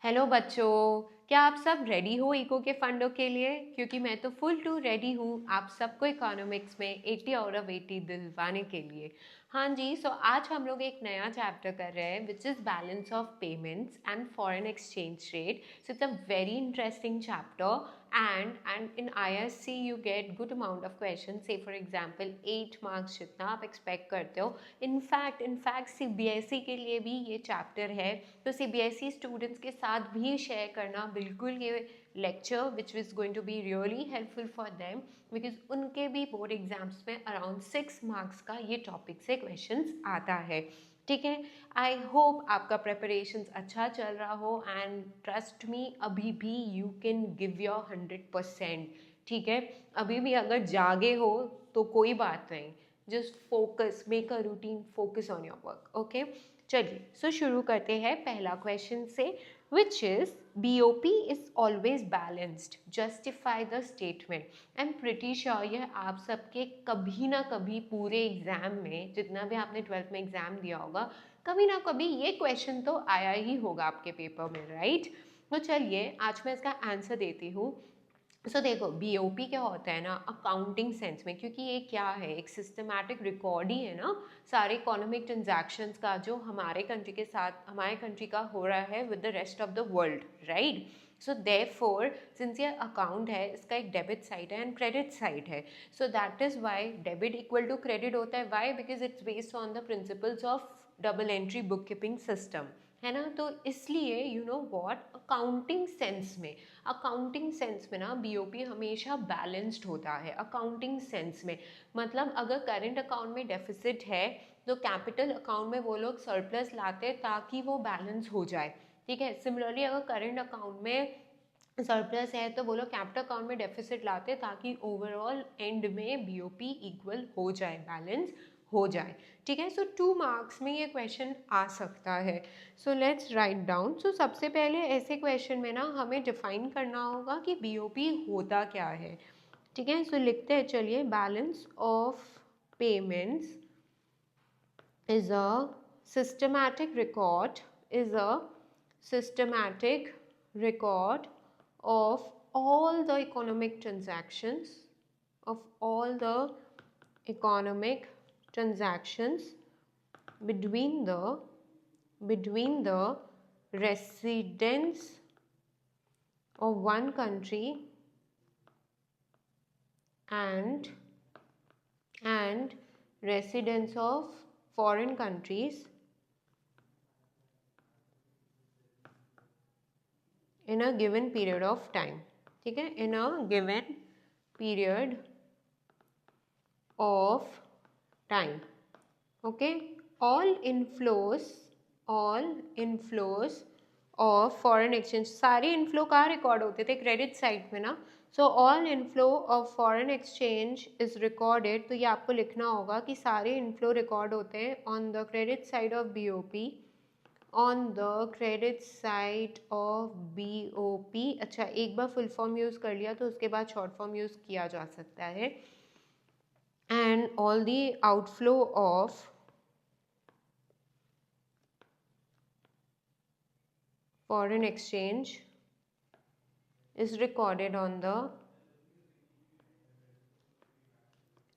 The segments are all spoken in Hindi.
हेलो बच्चों, क्या आप सब रेडी हो इको के फंडों के लिए? क्योंकि मैं तो फुल टू रेडी हूँ आप सबको इकोनॉमिक्स में 80 आउट ऑफ 80 दिलवाने के लिए। हाँ जी, सो आज हम लोग एक नया चैप्टर कर रहे हैं which is balance of payments and foreign exchange rate. So it's a very interesting chapter and in ISC you get good amount of questions. Say for example 8 marks जितना आप expect करते हो. इनफैक्ट CBSE के लिए भी ये चैप्टर है, तो CBSE स्टूडेंट्स के साथ भी शेयर करना बिल्कुल ये lecture which is going to be really helpful for them, because उनके भी बोर्ड एग्जाम्स में अराउंड 6 मार्क्स का ये टॉपिक से क्वेश्चंस आता है. ठीक है, आई होप आपका प्रेपरेशंस अच्छा चल रहा हो एंड ट्रस्ट मी अभी भी यू कैन गिव योर 100%. ठीक है, अभी भी अगर जागे हो तो कोई बात नहीं, just focus, make a routine, focus on your work. Okay, चलिए सो शुरू करते हैं पहला क्वेश्चन से, which is BOP is always balanced, justify the statement. I am pretty sure ये आप सबके कभी ना कभी पूरे एग्जाम में, जितना भी आपने 12th में एग्जाम दिया होगा, कभी ना कभी ये क्वेश्चन तो आया ही होगा आपके पेपर में, राइट? तो चलिए आज मैं इसका आंसर देती हूँ. सो देखो, BOP क्या होता है ना अकाउंटिंग सेंस में, क्योंकि ये क्या है, एक सिस्टमैटिक रिकॉर्ड ही है ना सारे इकोनॉमिक ट्रांजैक्शंस का जो हमारे कंट्री के साथ, हमारे कंट्री का हो रहा है with the rest of the world, right? So therefore since ये अकाउंट है, इसका एक डेबिट साइड है एंड क्रेडिट साइड है. So that is why debit equal to credit होता है. Why? Because it's based on the principles of double entry book keeping system, है ना. तो इसलिए you know what, accounting sense में ना BOP हमेशा बैलेंस्ड होता है. अकाउंटिंग सेंस में मतलब अगर करंट अकाउंट में डेफिसिट है तो कैपिटल अकाउंट में वो लोग सरप्लस लाते हैं ताकि वो बैलेंस हो जाए. ठीक है, सिमिलरली अगर करंट अकाउंट में सरप्लस है तो वो लोग कैपिटल अकाउंट में डेफिसिट लाते हैं ताकि ओवरऑल एंड में BOP इक्वल हो जाए, बैलेंस हो जाए. ठीक है, सो 2 मार्क्स में ये क्वेश्चन आ सकता है. So let's write down. So सबसे पहले ऐसे क्वेश्चन में ना हमें डिफाइन करना होगा कि BOP होता क्या है. ठीक है, सो लिखते हैं, चलिए. Balance of payments is a systematic record is a systematic record of all the economic transactions of all the economic transactions between the residents of one country and residents of foreign countries in a given period of time. ठीक है, in a given period of time. Okay, all inflows of foreign exchange, सारे इनफ्लो कहाँ रिकॉर्ड होते थे? क्रेडिट साइड में ना. So all inflow of foreign exchange is recorded. तो ये आपको लिखना होगा कि सारे इनफ्लो रिकॉर्ड होते हैं on the credit side of BOP, on the credit side of BOP. अच्छा, एक बार फुल फॉर्म यूज़ कर लिया तो उसके बाद शॉर्ट फॉर्म यूज़ किया जा सकता है. And all the outflow of foreign exchange is recorded on the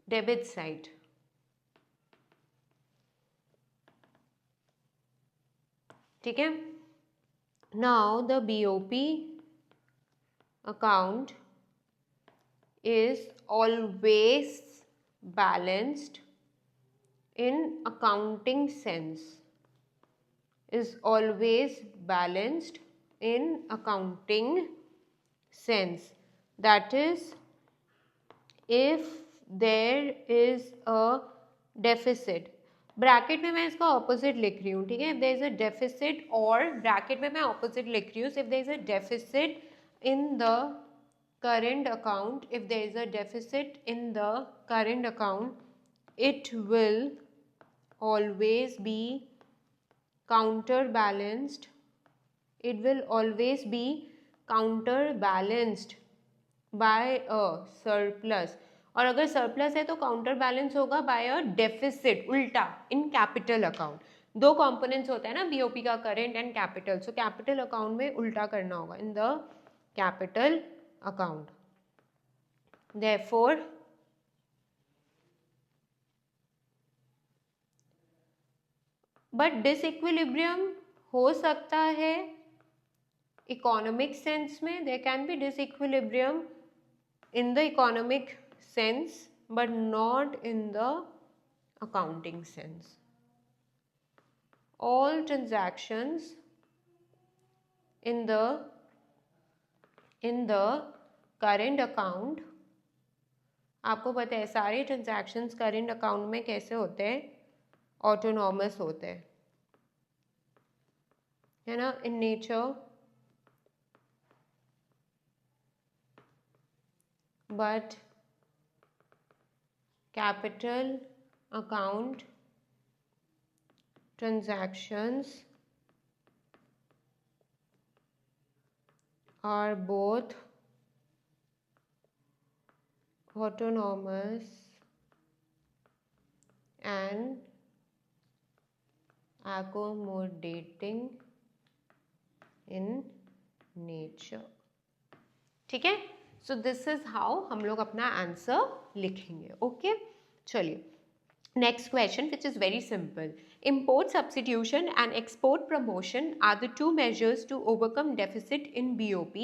debit side. ठीक है, now the BOP account is always balanced in accounting sense, is always balanced in accounting sense. That is, if there is a deficit, bracket में मैं इसका ऑपोजिट लिख रही हूँ. ठीक है, if there is a deficit, और ब्रैकेट में मैं ऑपोजिट लिख रही हूँ. If there is a deficit in the current account, if there is a deficit in the current account, it will always be counterbalanced, it will always be counterbalanced by a surplus. और अगर सरप्लस है तो काउंटर बैलेंस होगा बाय अ डेफिसिट, उल्टा, इन कैपिटल अकाउंट. दो कंपोनेंट्स होता है ना बीओपी का, current and capital. So capital account में उल्टा करना होगा, in the capital account. Therefore but disequilibrium हो सकता है इकोनॉमिक सेंस में. There can be disequilibrium in the economic sense but not in the accounting sense. All transactions in the current account, आपको पता है सारे ट्रांजैक्शंस करंट अकाउंट में कैसे होते हैं, ऑटोनॉमस होते हैं, है ना, in nature. But capital account transactions are both autonomous and accommodating in nature. ठीक है. सो दिस इज हाउ हम लोग अपना आंसर लिखेंगे. ओके, चलिए next question, which is very simple. Import substitution and export promotion are the two measures to overcome deficit in BOP.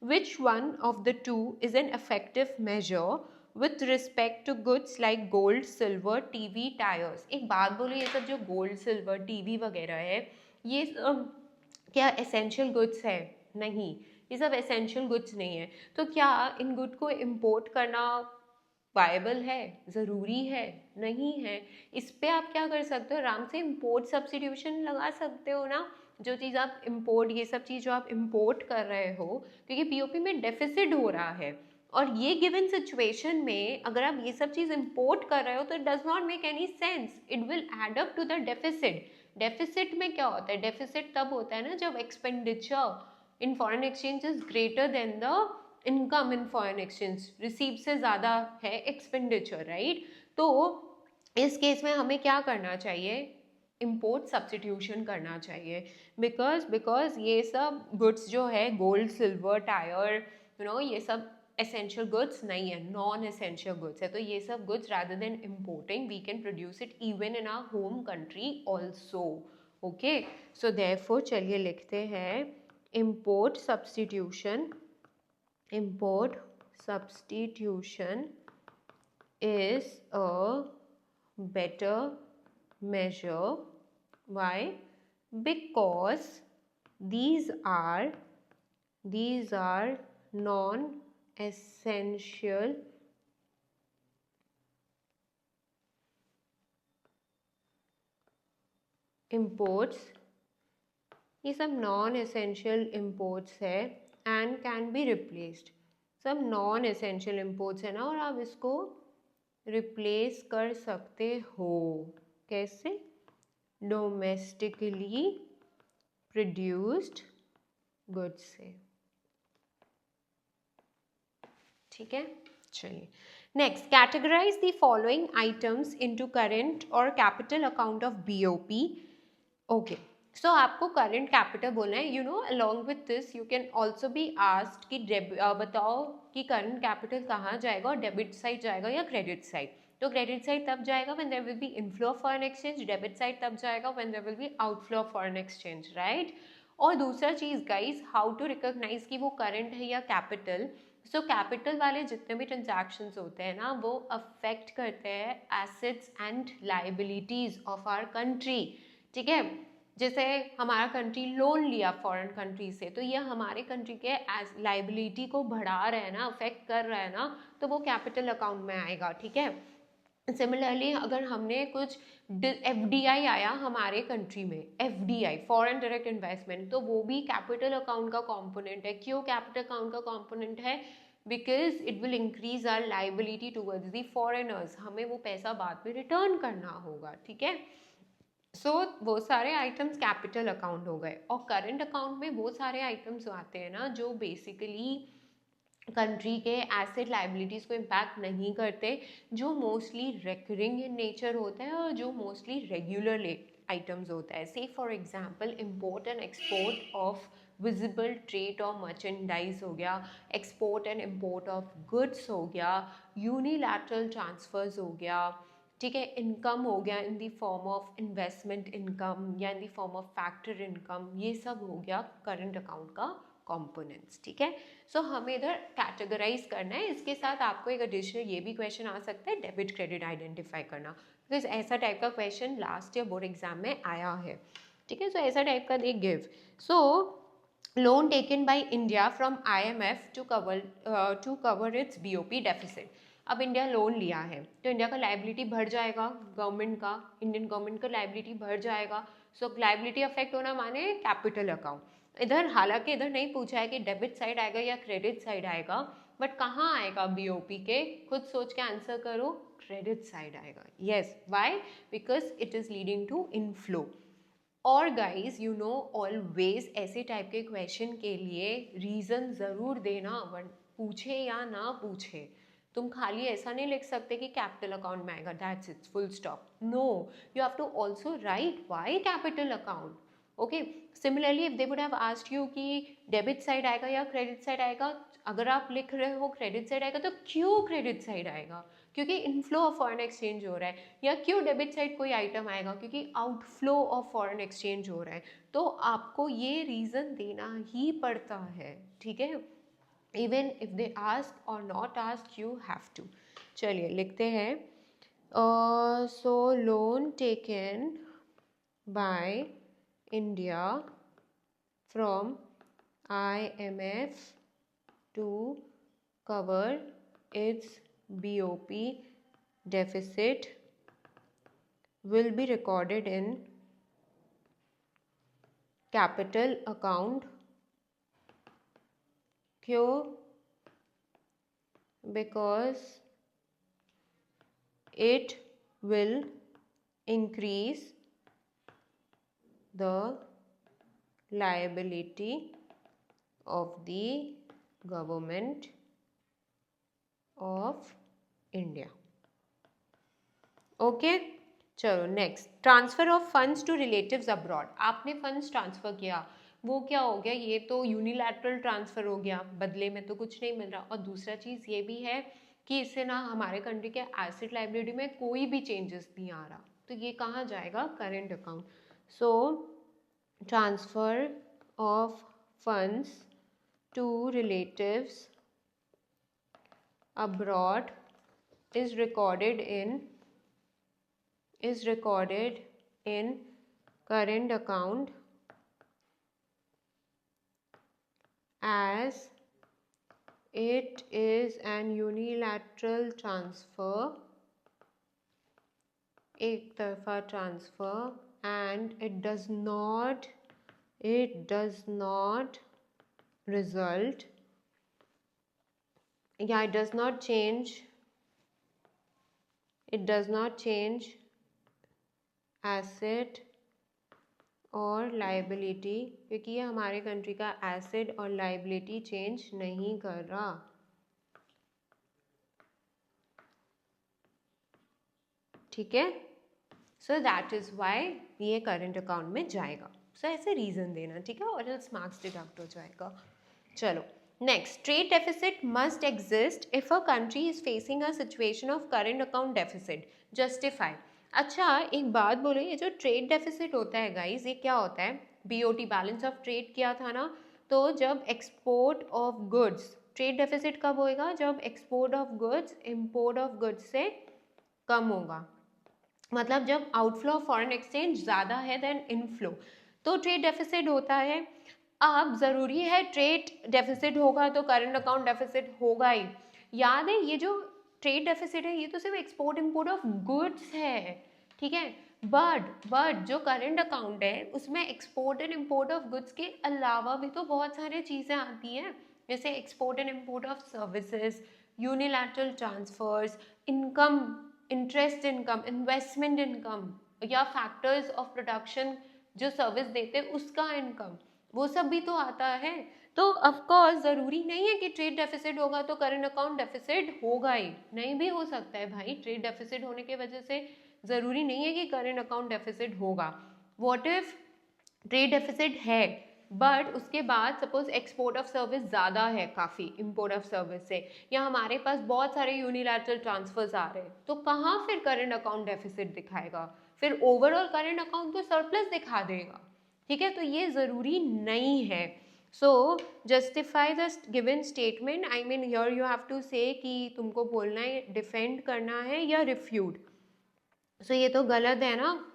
Which one of the two is an effective measure with respect to goods like gold, silver, TV, tires? एक बात बोलो, ये सब जो गोल्ड, सिल्वर, टीवी वगैरह है, ये क्या एसेंशियल गुड्स है? नहीं, ये सब एसेंशियल गुड्स नहीं है. तो क्या इन गुड को इम्पोर्ट करना वायबल है, ज़रूरी है? नहीं है. इस पे आप क्या कर सकते हो, आराम से इम्पोर्ट सब्स्टिट्यूशन लगा सकते हो ना. जो चीज़ आप इम्पोर्ट, ये सब चीज़ जो आप इम्पोर्ट कर रहे हो, क्योंकि पीओपी में डेफिसिट हो रहा है, और ये गिवन सिचुएशन में अगर आप ये सब चीज़ इम्पोर्ट कर रहे हो तो it does not make any sense. It will add up to the deficit. Deficit में क्या होता है? डेफिसिट तब होता है ना जब expenditure in foreign exchange is greater then the income in foreign exchange. Receive से ज़्यादा है एक्सपेंडिचर, राइट? तो इस केस में हमें क्या करना चाहिए? इम्पोर्ट सब्स्टिट्यूशन करना चाहिए. बिकॉज ये सब गुड्स जो है, गोल्ड, सिल्वर, टायर, ये सब एसेंशियल गुड्स नहीं है, नॉन एसेंशियल गुड्स है. तो ये सब goods rather than importing, we can produce it even in our home country also. Okay, so therefore चलिए लिखते हैं import substitution. Import substitution is a better measure. Why? Because these are non-essential imports. ये सब non-essential imports है and can be replaced. सब नॉन एसेंशियल इम्पोर्ट्स है ना, और आप इसको रिप्लेस कर सकते हो. कैसे? डोमेस्टिकली प्रोड्यूस्ड गुड्स से. ठीक है, चलिए next. Categorize the following items into current और capital account of BOP. Okay, so आपको करंट कैपिटल बोलना है. Along with this you can also be asked कि बताओ कि करंट कैपिटल कहाँ जाएगा, और डेबिट साइड जाएगा या क्रेडिट साइड. तो क्रेडिट साइड तब जाएगा when there will be inflow of foreign exchange. Debit side तब जाएगा when there will be outflow of foreign exchange, right? और दूसरा चीज़ गाइज, हाउ टू रिकॉग्नाइज कि वो करंट है या कैपिटल. सो कैपिटल वाले जितने भी ट्रांजैक्शंस होते हैं ना, वो अफेक्ट करते हैं assets and liabilities of our country. ठीक है, जैसे हमारा कंट्री लोन लिया फॉरेन कंट्री से, तो ये हमारे कंट्री के एज लाइबिलिटी को बढ़ा रहे हैं ना, अफेक्ट कर रहा है ना, तो वो कैपिटल अकाउंट में आएगा. ठीक है. सिमिलरली अगर हमने कुछ एफडीआई आया हमारे कंट्री में, एफडीआई फॉरेन डायरेक्ट इन्वेस्टमेंट, तो वो भी कैपिटल अकाउंट का कंपोनेंट है. क्यों कैपिटल अकाउंट का कंपोनेंट है? Because it will increase our liability towards the foreigners. हमें वो पैसा बाद में रिटर्न करना होगा. ठीक है. सो वो सारे आइटम्स कैपिटल अकाउंट हो गए. और करंट अकाउंट में वो सारे आइटम्स आते हैं ना जो बेसिकली कंट्री के एसेट लाइबिलिटीज़ को इम्पैक्ट नहीं करते, जो मोस्टली रिकरिंग इन नेचर होता है और जो मोस्टली रेगुलर आइटम्स होता है. से for example import and export of visible trade और मर्चेंडाइज हो गया, export and import of goods हो गया, यूनिलैटरल ट्रांसफर्स हो गया, ठीक है, इनकम हो गया in the form of investment income या in the form of factor income, ये सब हो गया करंट अकाउंट का कंपोनेंट्स. ठीक है, सो हमें इधर कैटेगराइज करना है. इसके साथ आपको एक एडिशनल ये भी क्वेश्चन आ सकता है, डेबिट क्रेडिट आइडेंटिफाई करना, बिकॉज ऐसा टाइप का question last year board exam में आया है. ठीक है, सो ऐसा टाइप का दे give. So loan taken by India from IMF to cover its BOP deficit. अब इंडिया लोन लिया है तो इंडिया का लाइबिलिटी बढ़ जाएगा, गवर्नमेंट का, इंडियन गवर्नमेंट का लाइबिलिटी बढ़ जाएगा. सो लाइबिलिटी अफेक्ट होना माने कैपिटल अकाउंट. इधर हालांकि इधर नहीं पूछा है कि डेबिट साइड आएगा या क्रेडिट साइड आएगा, बट कहाँ आएगा BOP के, खुद सोच के आंसर करो, क्रेडिट साइड आएगा. Yes, why? Because it is leading to inflow. और गाइज यू नो ऑलवेज ऐसे टाइप के क्वेश्चन के लिए रीजन जरूर देना, पूछे या ना पूछे. तुम खाली ऐसा नहीं लिख सकते कि कैपिटल अकाउंट में आएगा, that's it, full stop. No, you have to also write why capital account. Okay, similarly if they would have asked you कि डेबिट साइड आएगा या क्रेडिट साइड आएगा, अगर आप लिख रहे हो क्रेडिट साइड आएगा तो क्यों क्रेडिट साइड आएगा? क्योंकि इनफ्लो ऑफ फॉरेन एक्सचेंज हो रहा है. या क्यों डेबिट साइड कोई आइटम आएगा? क्योंकि आउटफ्लो ऑफ फॉरेन एक्सचेंज हो रहा है. तो आपको ये रीजन देना ही पड़ता है. ठीक है, even if they ask or not ask, you have to. चलिए लिखते हैं. So loan taken by India from IMF to cover its BOP deficit will be recorded in capital account. क्यों? Because it will increase the liability of the government of India. Okay, चलो next. Transfer of funds to relatives abroad. आपने फंड्स ट्रांसफर किया, वो क्या हो गया? ये तो यूनिलैटरल ट्रांसफर हो गया, बदले में तो कुछ नहीं मिल रहा. और दूसरा चीज़ ये भी है कि इससे ना हमारे कंट्री के एसेट लाइबिलिटी में कोई भी चेंजेस नहीं आ रहा, तो ये कहाँ जाएगा? Current account. So transfer of funds to relatives abroad is recorded in current account as it is an unilateral transfer, एक तरफा transfer, and it does not result, yeah, it does not change asset और लाइबिलिटी, क्योंकि ये हमारे कंट्री का एसेट और लाइबिलिटी चेंज नहीं कर रहा. ठीक है, सो दैट इज वाई ये करंट अकाउंट में जाएगा. सो ऐसे रीजन देना, ठीक है, और एल्स मार्क्स डिडक्ट हो जाएगा. चलो next. Trade deficit must exist if a country is facing a situation of current account deficit. Justify. अच्छा एक बात बोलो, ये जो ट्रेड डेफिसिट होता है गाइज, ये क्या होता है? BOT, बैलेंस ऑफ ट्रेड किया था ना, तो जब export of goods, trade deficit कब होएगा? जब export of goods import of goods से कम होगा. मतलब जब आउटफ्लो ऑफ फॉरेन एक्सचेंज ज़्यादा है देन इनफ्लो, तो ट्रेड डेफिसिट होता है. अब ज़रूरी है ट्रेड डेफिसिट होगा तो करंट अकाउंट डेफिसिट होगा ही. याद है ये जो ट्रेड डेफिसिट है ये तो सिर्फ एक्सपोर्ट इम्पोर्ट ऑफ गुड्स है, ठीक है, बट जो करंट अकाउंट है उसमें export and import of goods के अलावा भी तो बहुत सारी चीज़ें आती हैं, जैसे export and import of services, unilateral transfers, income, interest income, investment income, या फैक्टर्स ऑफ प्रोडक्शन जो सर्विस देते उसका इनकम, वो सब भी तो आता है. तो ऑफकोर्स ज़रूरी नहीं है कि ट्रेड डेफिसिट होगा तो करंट अकाउंट डेफिसिट होगा ही, नहीं भी हो सकता है भाई. ट्रेड डेफिसिट होने की वजह से ज़रूरी नहीं है कि करंट अकाउंट डेफिसिट होगा. व्हाट इफ ट्रेड डेफिसिट है बट उसके बाद सपोज एक्सपोर्ट ऑफ सर्विस ज़्यादा है काफ़ी इम्पोर्ट ऑफ सर्विस से, या हमारे पास बहुत सारे यूनिलैटरल ट्रांसफर्स आ रहे हैं, तो कहाँ फिर करंट अकाउंट डेफिसिट दिखाएगा? फिर ओवरऑल करंट अकाउंट तो सरप्लस दिखा देगा, ठीक है? तो ये ज़रूरी नहीं है. So justify the given statement, I mean here you have to say कि तुमको बोलना है डिफेंड करना है या रिफ्यूट. सो ये तो गलत है ना.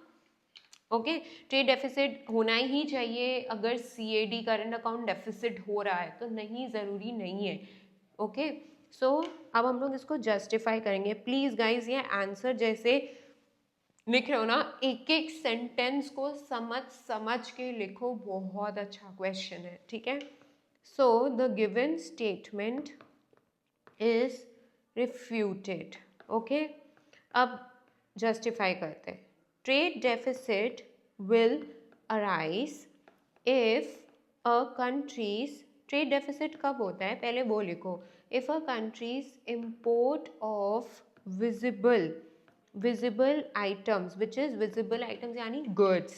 ओके, ट्रेड डेफिसिट होना ही चाहिए अगर CAD करंट अकाउंट डेफिसिट हो रहा है, तो नहीं, ज़रूरी नहीं है. ओके, सो अब हम लोग इसको जस्टिफाई करेंगे. प्लीज़ गाइज ये आंसर जैसे लिख रहे हो ना, एक एक सेंटेंस को समझ समझ के लिखो, बहुत अच्छा क्वेश्चन है, ठीक है? So the given statement is refuted. Okay, अब जस्टिफाई करते हैं. Trade deficit will arise if a countries, trade deficit कब होता है पहले वो लिखो. If a countries import of visible items, which is visible items यानी goods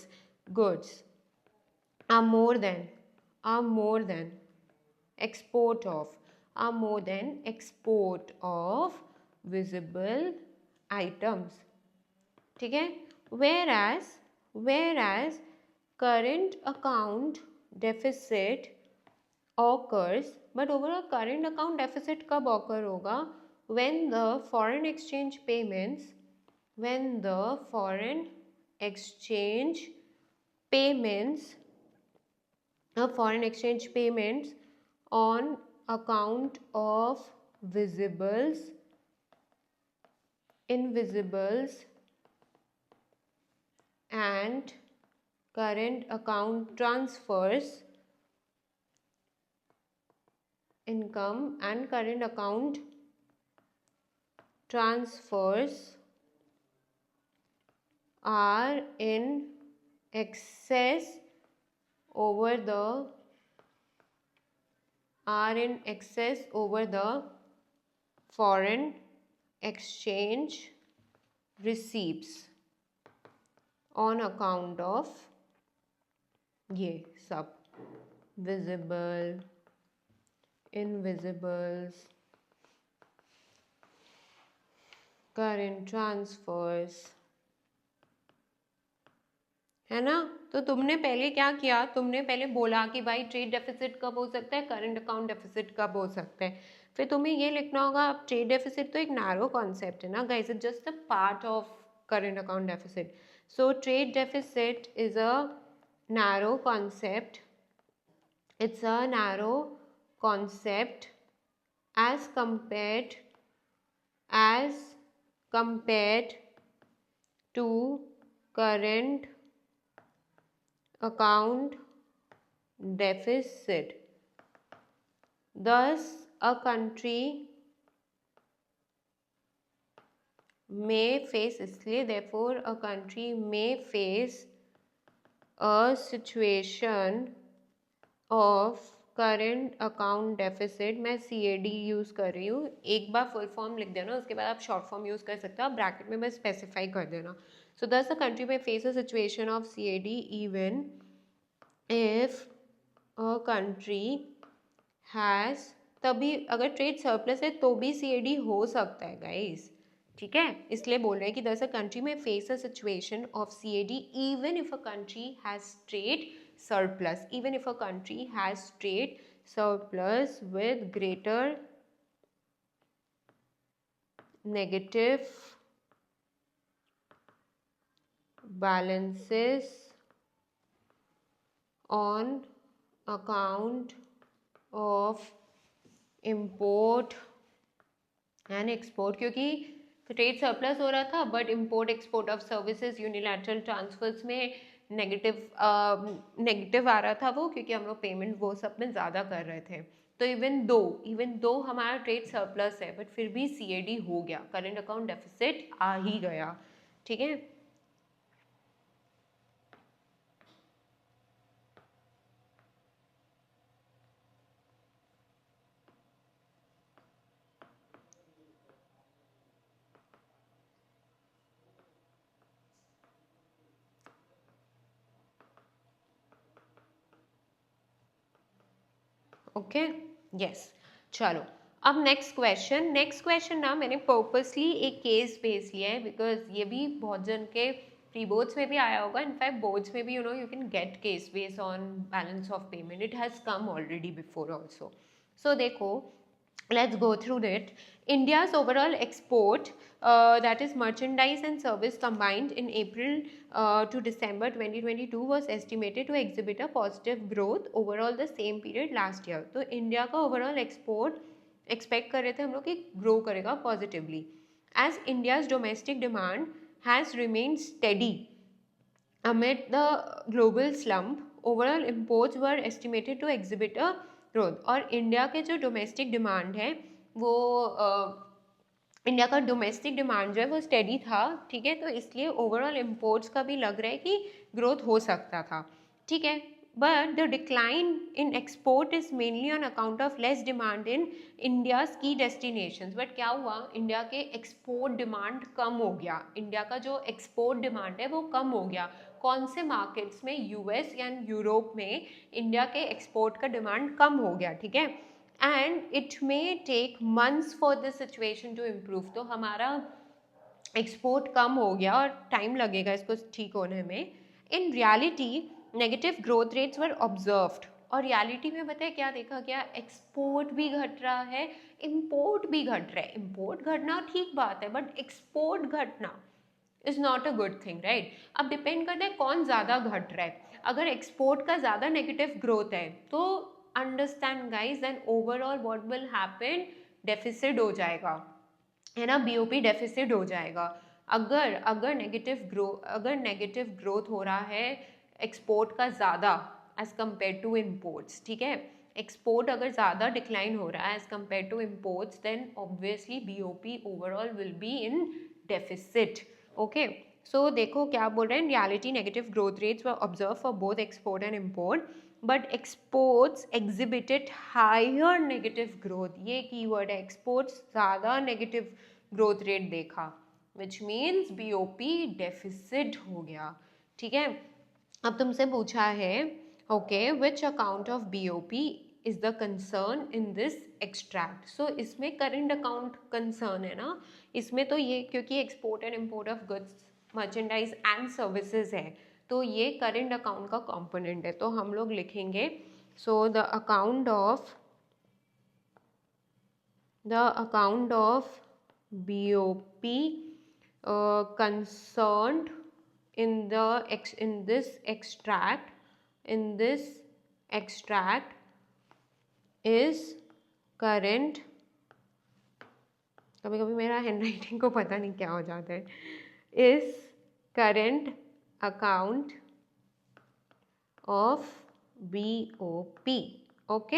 are more than export of visible items, ठीक है? whereas current account deficit occurs, but overall current account deficit कब occur होगा? when the foreign exchange payments on account of invisibles and current account transfers, income and current account transfers are in excess over the foreign exchange receipts on account of ये सब visible, invisibles, current transfers, है ना? तो तुमने पहले क्या किया, तुमने पहले बोला कि भाई ट्रेड डेफिसिट कब हो सकता है, करंट अकाउंट डेफिसिट कब हो सकता है. फिर तुम्हें ये लिखना होगा, अब ट्रेड डेफिसिट तो एक नैरो कॉन्सेप्ट है ना guys, it just a part of current account deficit. So trade deficit is a narrow concept, it's a narrow concept as compared to current account deficit. Thus a country may face, इसलिए therefore a country may face a situation of current account deficit. मैं CAD यूज़ कर रही हूँ, एक बार फुल फॉर्म लिख देना, उसके बाद आप शॉर्ट फॉर्म यूज़ कर सकते हो, आप ब्रैकेट में बस स्पेसिफाई कर देना. So thus the country may face a situation of CAD even if a country has, तभी अगर ट्रेड सरप्लस है तो भी CAD हो सकता है गाइस, ठीक है? इसलिए बोल रहे हैं कि thus a country may face a situation of CAD even if a country has trade surplus, even if a country has trade surplus with greater negative balances on account of import and export. क्योंकि ट्रेड सरप्लस हो रहा था but import export of services unilateral transfers में नेगेटिव आ रहा था वो, क्योंकि हम लोग पेमेंट वो सब में ज़्यादा कर रहे थे. तो इवन दो हमारा ट्रेड सरप्लस है बट फिर भी CAD हो गया, करंट अकाउंट डेफिसिट आ ही गया, ठीक है? Okay yes. चलो अब नेक्स्ट क्वेश्चन ना मैंने पर्पसली एक केस बेस लिया है बिकॉज ये भी बहुत जन के प्री बोर्ड्स में भी आया होगा, इनफैक्ट बोर्ड्स में भी you can get case base on balance of payment, it has come already before also. So देखो, let's go through it. India's overall export, that is merchandise and service combined in April to December 2022 was estimated to exhibit a positive growth overall the same period last year. तो इंडिया का ओवरऑल एक्सपोर्ट एक्सपेक्ट कर रहे थे हम लोग कि ग्रो करेगा positively as India's domestic demand has remained steady amid the global slump. Overall imports were estimated to exhibit a growth. और इंडिया के जो डोमेस्टिक डिमांड है वो इंडिया का डोमेस्टिक डिमांड जो है वो स्टेडी था, ठीक है, तो इसलिए ओवरऑल इम्पोर्ट्स का भी लग रहा है कि ग्रोथ हो सकता था, ठीक है। But the decline in export is mainly on account of less demand in India's की डेस्टिनेशंस। बट क्या हुआ, इंडिया के एक्सपोर्ट डिमांड कम हो गया, इंडिया का जो एक्सपोर्ट डिमांड है वो कम हो गया। कौन से मार्केट्स में, यूएस या यूरोप में इंडिया के एक्सपोर्ट का डिमांड कम हो गया, ठीक है। And it may take months for this situation to improve. तो हमारा एक्सपोर्ट कम हो गया और टाइम लगेगा इसको ठीक होने में। In reality negative growth rates were observed. और रियलिटी में बताए क्या देखा गया, एक्सपोर्ट भी घट रहा है, इम्पोर्ट भी घट रहा है। इम्पोर्ट घटना ठीक बात है, बट एक्सपोर्ट घटना is not a good thing, right. अब डिपेंड करता है कौन ज़्यादा घट रहा है। अगर एक्सपोर्ट का ज़्यादा नेगेटिव ग्रोथ है तो understand guys, then overall what will happen, deficit हो जाएगा, है ना, बीओपी डेफिसिट हो जाएगा। अगर नेगेटिव ग्रोथ हो रहा है एक्सपोर्ट का ज़्यादा एज कम्पेयर टू इम्पोर्ट्स, ठीक है, एक्सपोर्ट अगर ज़्यादा डिक्लाइन हो रहा है as compare to imports, then obviously BOP overall will be in deficit. Okay, so देखो क्या बोल रहे हैं, reality negative growth rates were observe for both export and import, but exports exhibited higher negative growth. ये कीवर्ड है, एक्सपोर्ट्स ज़्यादा नेगेटिव ग्रोथ रेट देखा, विच मीन्स बीओपी डेफिसिट हो गया, ठीक है। अब तुमसे पूछा है, okay, which account of BOP is the concern in this extract. So इसमें करेंट अकाउंट कंसर्न है ना, इसमें तो ये क्योंकि export and import of goods, merchandise and services है, तो ये करेंट अकाउंट का कंपोनेंट है। तो हम लोग लिखेंगे, so the account of BOP concerned in this extract is current, कभी कभी मेरा हैंडराइटिंग को पता नहीं क्या हो जाता है, is current account of BOP। Okay,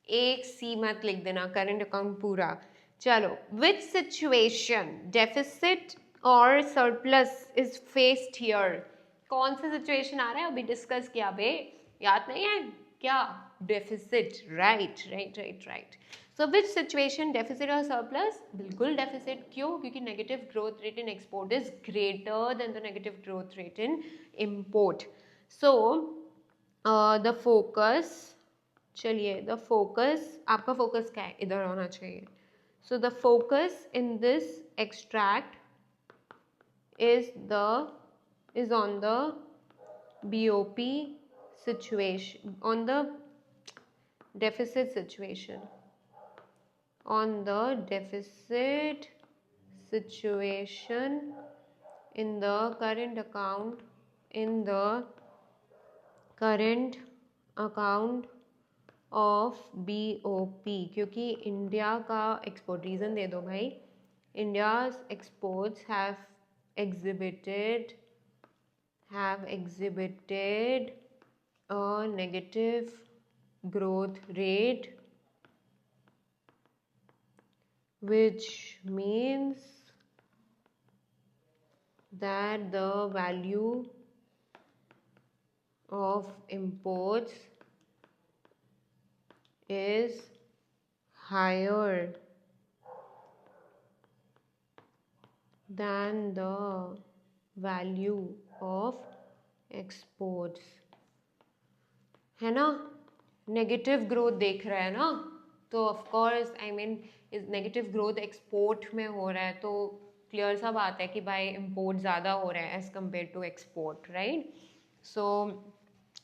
एक सी मत लिख देना, करंट अकाउंट पूरा। चलो, विच सिचुएशन डेफिसिट और सरप्लस इज फेस्ड हियर। कौन सा सिचुएशन आ रहा है, अभी डिस्कस किया बे, याद नहीं है क्या, डेफिसिट, राइट। सो विच सिचुएशन, डेफिसिट और सरप्लस, बिल्कुल डेफिसिट। क्यों, क्योंकि negative growth rate in export is greater then the negative growth rate in import. So the focus, चलिए द फोकस, आपका फोकस क्या है, इधर होना चाहिए। So the focus in this extract is on the BOP situation, on the deficit situation, in the current account of BOP। क्योंकि इंडिया का एक्सपोर्ट, रीज़न दे दो भाई, India's exports have exhibited a negative growth rate, which means that the value of imports is higher than the value of exports, है ना। नेगेटिव ग्रोथ देख रहा है ना, तो of course I mean negative growth export में हो रहा है, तो क्लियर सा बात है कि भाई इम्पोर्ट ज़्यादा हो रहा है as compare to export, right. So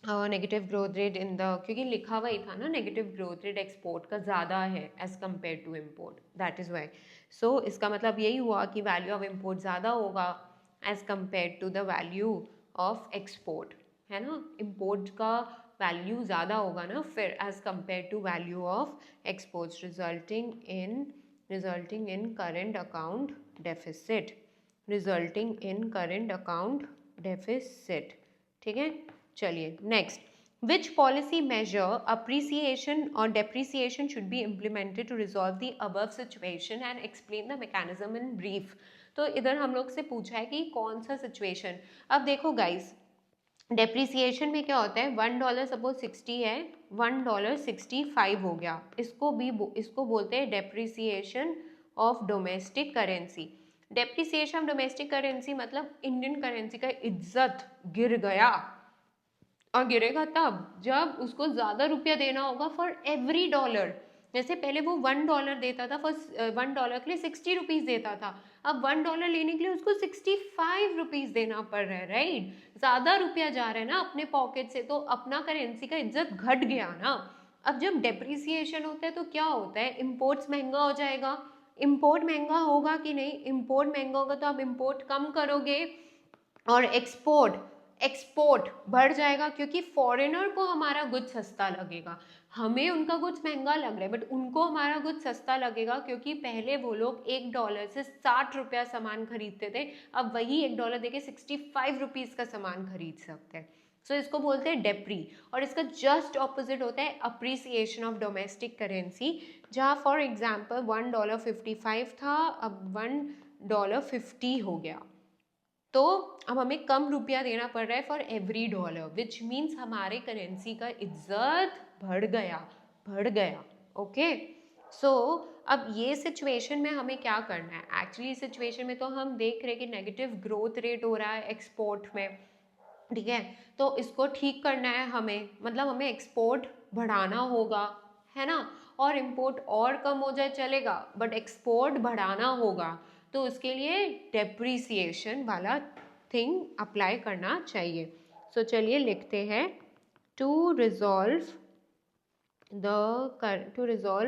negative growth rate in the, क्योंकि लिखा हुआ ही था ना नेगेटिव ग्रोथ रेट एक्सपोर्ट का ज़्यादा है as compare to import, that is why. So इसका मतलब यही हुआ कि वैल्यू ऑफ इम्पोर्ट ज़्यादा होगा as compare to the value of export, है ना। इम्पोर्ट का वैल्यू ज़्यादा होगा ना फिर as compare to value of exports, resulting in current account deficit, resulting in current account deficit, ठीक है। चलिए next, which policy measure appreciation और depreciation should be implemented to resolve the above situation and explain the mechanism in brief. तो इधर हम लोग से पूछा है कि कौन सा सिचुएशन। अब देखो गाइस, डेप्रिसिएशन में क्या होता है, $1 सपोज 60 है, $1 65 हो गया, इसको बोलते हैं depreciation of domestic currency. Depreciation of domestic currency मतलब इंडियन करेंसी का इज्जत गिर गया, और गिरेगा तब जब उसको ज़्यादा रुपया देना होगा फॉर एवरी डॉलर। जैसे पहले वो $1 देता था, फॉर $1 के लिए 60 रुपीज़ देता था, अब $1 लेने के लिए उसको 65 रुपीज़ देना पड़ रहा है, राइट। ज़्यादा रुपया जा रहा है ना अपने पॉकेट से, तो अपना करेंसी का इज्जत घट गया ना। अब जब डेप्रिसिएशन होता है तो क्या होता है, इम्पोर्ट्स महंगा हो जाएगा। इम्पोर्ट महंगा होगा कि नहीं, इम्पोर्ट महंगा होगा तो आप इम्पोर्ट कम करोगे, और एक्सपोर्ट बढ़ जाएगा, क्योंकि फॉरेनर को हमारा गुड्स सस्ता लगेगा। हमें उनका गुड्स महंगा लग रहा है बट उनको हमारा गुड्स सस्ता लगेगा, क्योंकि पहले वो लोग $1 से 60 रुपया सामान खरीदते थे, अब वही $1 देके 65 रुपीज़ का सामान खरीद सकते हैं। सो इसको बोलते हैं डेप्री। और इसका जस्ट ऑपोजिट होता है अप्रिसिएशन ऑफ डोमेस्टिक करेंसी, जहाँ फॉर एग्जाम्पल $1.55 था, अब $1.50 हो गया, तो अब हमें कम रुपया देना पड़ रहा है for every dollar, which means हमारे करेंसी का इज्जत बढ़ गया। ओके, सो अब ये सिचुएशन में हमें क्या करना है, एक्चुअली सिचुएशन में तो हम देख रहे हैं कि नेगेटिव ग्रोथ रेट हो रहा है एक्सपोर्ट में, ठीक है। तो इसको ठीक करना है हमें, मतलब हमें एक्सपोर्ट बढ़ाना होगा, है ना। और इम्पोर्ट और कम हो जाए चलेगा, बट एक्सपोर्ट बढ़ाना होगा, तो उसके लिए डेप्रिसिएशन वाला थिंग अप्लाई करना चाहिए। सो चलिए लिखते हैं, to resolve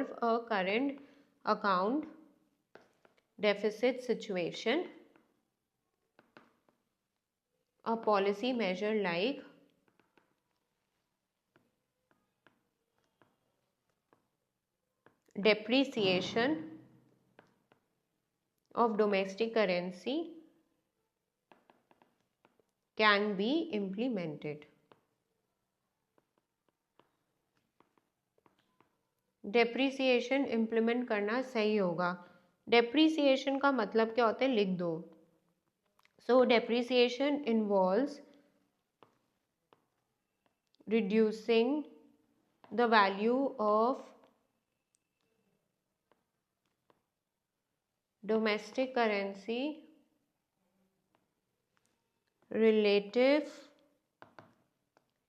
a current account deficit situation, a policy measure like depreciation of domestic currency can be implemented. Depreciation implement करना सही होगा। डेप्रीसिएशन का मतलब क्या होता है, लिख दो। So depreciation involves reducing the value of domestic currency relative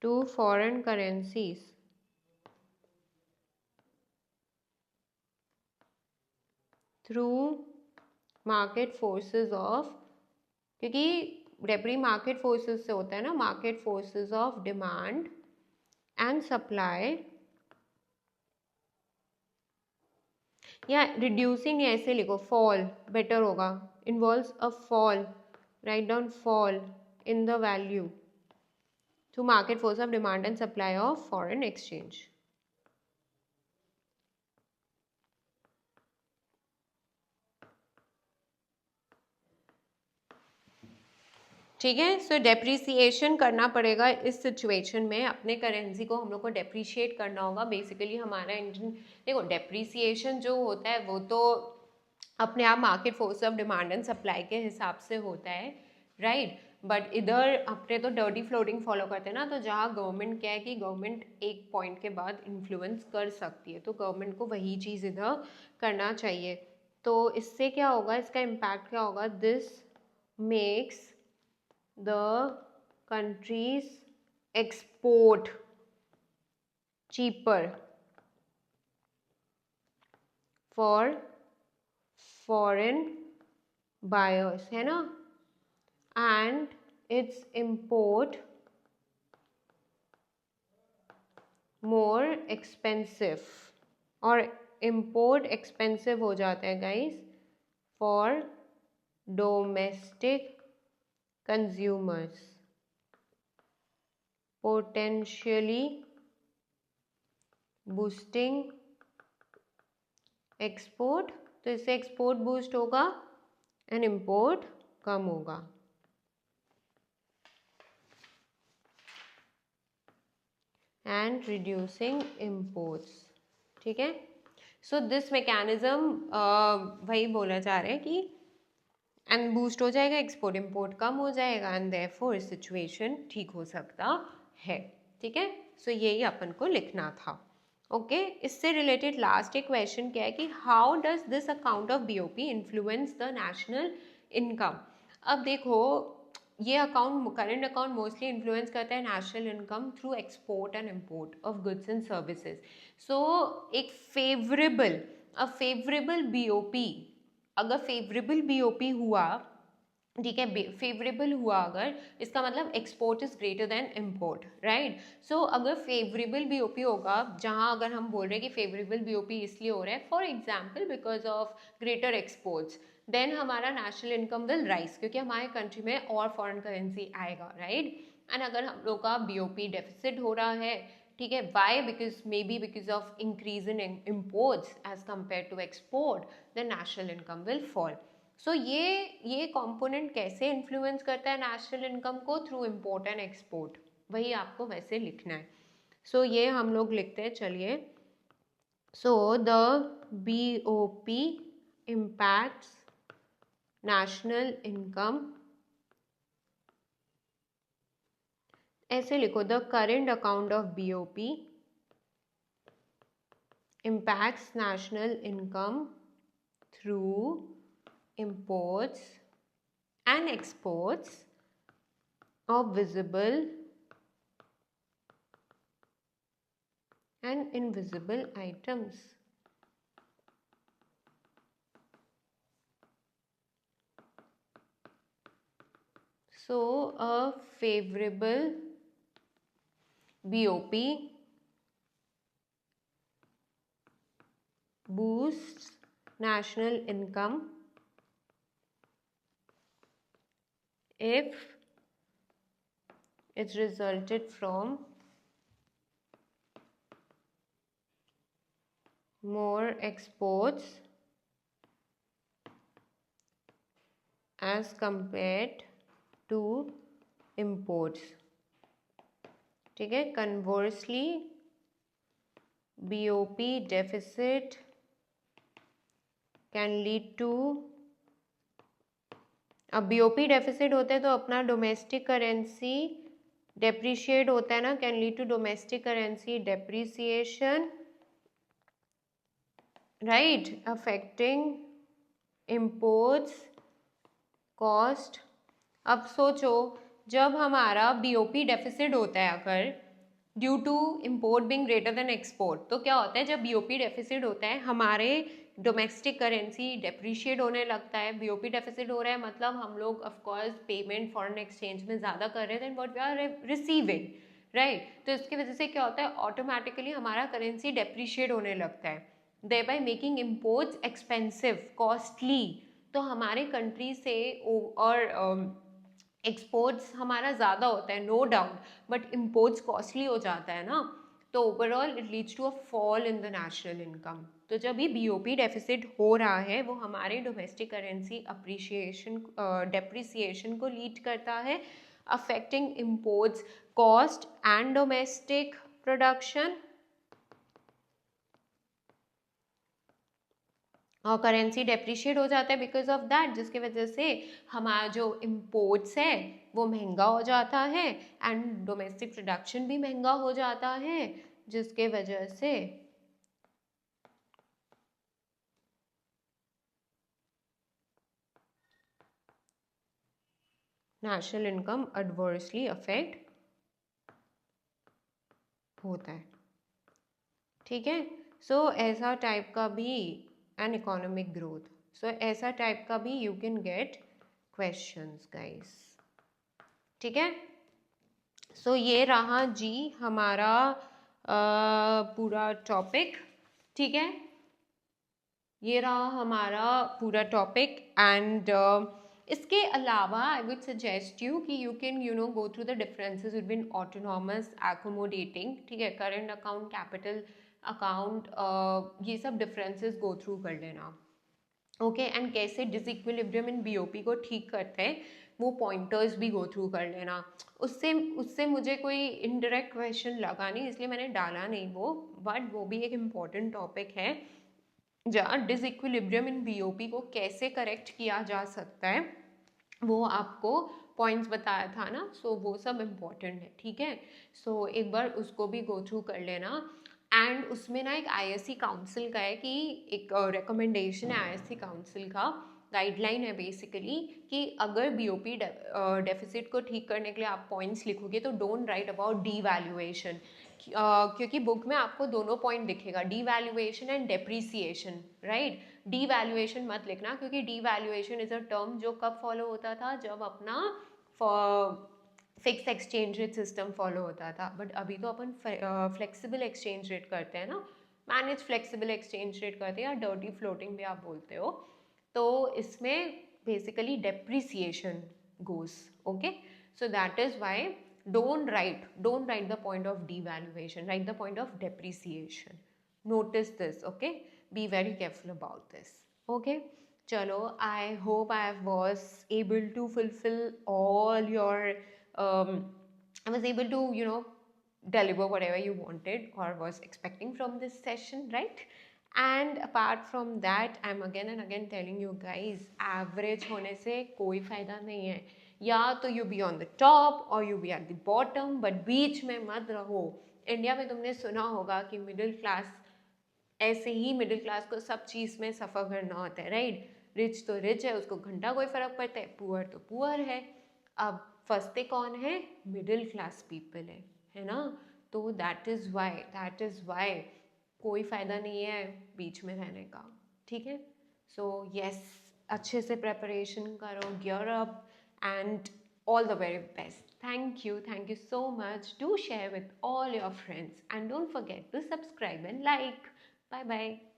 to foreign currencies through market forces of, क्योंकि डेप्री मार्केट फोर्सेस से होता है ना, market forces of demand and supply, या रिड्यूसिंग ऐसे लिखो, फॉल बेटर होगा, involves a fall, write down fall in the value through market force of demand and supply of foreign exchange. ठीक है। सो डेप्रिसिएशन करना पड़ेगा इस सिचुएशन में, अपने करेंसी को हम लोग को डेप्रिशिएट करना होगा। बेसिकली हमारा इंडियन, देखो डेप्रिसिएशन जो होता है वो तो अपने आप market force of demand and supply के हिसाब से होता है, राइट। बट इधर अपने तो डर्टी फ्लोटिंग फॉलो करते हैं ना, तो जहाँ गवर्नमेंट क्या है कि गवर्नमेंट एक पॉइंट के बाद इन्फ्लुएंस कर सकती है, तो गवर्नमेंट को वही चीज़ इधर करना चाहिए। तो इससे क्या होगा, इसका इम्पैक्ट क्या होगा, this makes the country's export cheaper for foreign buyers, है ना, and its import more expensive, और import expensive हो जाता है guys for domestic consumers, potentially boosting export। तो इससे एक्सपोर्ट बूस्ट होगा एंड इम्पोर्ट कम होगा। एंड रिड्यूसिंग इम्पोर्ट्स, ठीक है। सो दिस मैकेनिज्म वही बोला जा रहा है कि एंड बूस्ट हो जाएगा, एक्सपोर्ट इम्पोर्ट कम हो जाएगा एंड देयरफॉर सिचुएशन ठीक हो सकता है, ठीक है। सो यही अपन को लिखना था। ओके इससे रिलेटेड लास्ट एक क्वेश्चन क्या है कि how does this account of BOP influence the national income. अब देखो ये account, current account mostly influence करता है national income through export and import of goods and services. So एक फेवरेबल बीओपी, अगर फेवरेबल बीओपी हुआ, ठीक है, फेवरेबल हुआ अगर, इसका मतलब export is greater than import, right. So अगर फेवरेबल बीओपी होगा, जहां अगर हम बोल रहे हैं कि फेवरेबल बीओपी इसलिए हो रहा है for example because of greater exports, then हमारा नेशनल इनकम विल राइज, क्योंकि हमारे कंट्री में और फॉरेन करेंसी आएगा, राइट। एंड अगर हम लोग का बीओपी डेफिसिट हो रहा है, ठीक है, why, because may be because of increase in imports as compare to export, then national income will fall. So ये कंपोनेंट कैसे इन्फ्लुएंस करता है नेशनल इनकम को, थ्रू इम्पोर्ट एंड एक्सपोर्ट, वही आपको वैसे लिखना है। सो ये हम लोग लिखते हैं, चलिए। So the BOP impacts national income, ऐसे लिखो, the current account of BOP impacts national income through imports and exports of visible and invisible items. So a favorable BOP boosts national income if it resulted from more exports as compared to imports, ठीक है। Conversely, BOP deficit can lead to, अब BOP डेफिसिट होता है तो अपना डोमेस्टिक करेंसी डेप्रिशिएट होता है ना, can lead to domestic currency depreciation, right, affecting imports cost. अब सोचो जब हमारा बीओपी डेफिसिट होता है अगर due to import being greater than export, तो क्या होता है जब बीओपी डेफिसिट होता है हमारे डोमेस्टिक करेंसी डेप्रिशिएट होने लगता है। बीओपी डेफिसिट हो रहा है मतलब हम लोग of course payment foreign exchange में ज़्यादा कर रहे हैं than what we are receiving, right. तो इसकी वजह से क्या होता है ऑटोमेटिकली हमारा करेंसी डेप्रिशिएट होने लगता है, thereby making imports expensive, costly। तो हमारे कंट्री से और एक्सपोर्ट्स हमारा ज़्यादा होता है no doubt, but imports costly हो जाता है ना, तो overall it leads to a fall in the national income. तो जब ये बीओपी डेफिसिट हो रहा है वो हमारे डोमेस्टिक करेंसी अप्रिशिएशन डेप्रिसिएशन को लीड करता है, affecting imports cost and domestic production, और करेंसी डेप्रिशिएट हो जाता है बिकॉज ऑफ दैट, जिसकी वजह से हमारा जो इम्पोर्ट्स है वो महंगा हो जाता है एंड डोमेस्टिक प्रोडक्शन भी महंगा हो जाता है, जिसके वजह से नेशनल इनकम एडवर्सली अफेक्ट होता है। ठीक है। सो ऐसा टाइप का भी एन इकोनॉमिक ग्रोथ, सो ऐसा टाइप का भी you can gate questions guys, ठीक है। सो ये रहा जी हमारा पूरा टॉपिक, ठीक है, ये रहा हमारा पूरा टॉपिक। एंड इसके अलावा आई वुड सजेस्ट यू कि you can go through the differences between autonomous, accommodating, ठीक है, करंट अकाउंट, कैपिटल अकाउंट, ये सब डिफरेंसेस गो थ्रू कर लेना, ओके। एंड कैसे डिसइक्विलिब्रियम इन बीओपी को ठीक करते हैं वो पॉइंटर्स भी गो थ्रू कर लेना। उससे उससे मुझे कोई इनडायरेक्ट क्वेश्चन लगा नहीं, इसलिए मैंने डाला नहीं वो, बट वो भी एक इम्पॉर्टेंट टॉपिक है जहाँ डिसइक्विलिब्रियम इन बीओपी को कैसे करेक्ट किया जा सकता है वो आपको पॉइंट्स बताया था ना, सो वो सब इम्पॉर्टेंट है, ठीक है। सो एक बार उसको भी गो थ्रू कर लेना। एंड उसमें ना एक आईएससी काउंसिल का है कि एक रिकमेंडेशन है आईएससी काउंसिल का, गाइडलाइन है बेसिकली, कि अगर बीओपी डेफिसिट को ठीक करने के लिए आप पॉइंट्स लिखोगे तो डोंट राइट अबाउट डीवैल्यूएशन, क्योंकि बुक में आपको दोनों पॉइंट दिखेगा, devaluation and depreciation, right. Devaluation मत लिखना, क्योंकि डीवैल्यूएशन इज अ टर्म जो कब फॉलो होता था, जब अपना fix exchange rate system follow होता था, बट अभी तो अपन फ्लेक्सिबल एक्सचेंज रेट करते हैं ना, मैनेज फ्लेक्सिबल एक्सचेंज रेट करते हैं, या डर्टी फ्लोटिंग भी आप बोलते हो। तो इसमें basically depreciation goes, okay. So that is why don't write the point of devaluation, write the point of depreciation. Notice this, okay, be very careful about this, okay. Chalo, I hope I was able to fulfill all your I was able to deliver whatever you wanted or was expecting from this session, right? And apart from that, I'm again and again telling you guys, average होने से कोई फायदा नहीं है, या तो you be on the top और you be at the bottom, but बीच में मत रहो। इंडिया में तुमने सुना होगा कि मिडिल क्लास, ऐसे ही मिडिल क्लास को सब चीज़ में सफ़र करना होता है, राइट। रिच तो रिच है, उसको घंटा कोई फ़र्क पड़ता है, पुअर तो पुअर है। अब फंसते कौन है? मिडिल क्लास पीपल है ना। तो दैट इज़ वाई कोई फ़ायदा नहीं है बीच में रहने का, ठीक है। सो यस, अच्छे से प्रेपरेशन करो, gear up, and all the very best. Thank you so much. Do share with all your friends and don't forget to subscribe and like. Bye bye.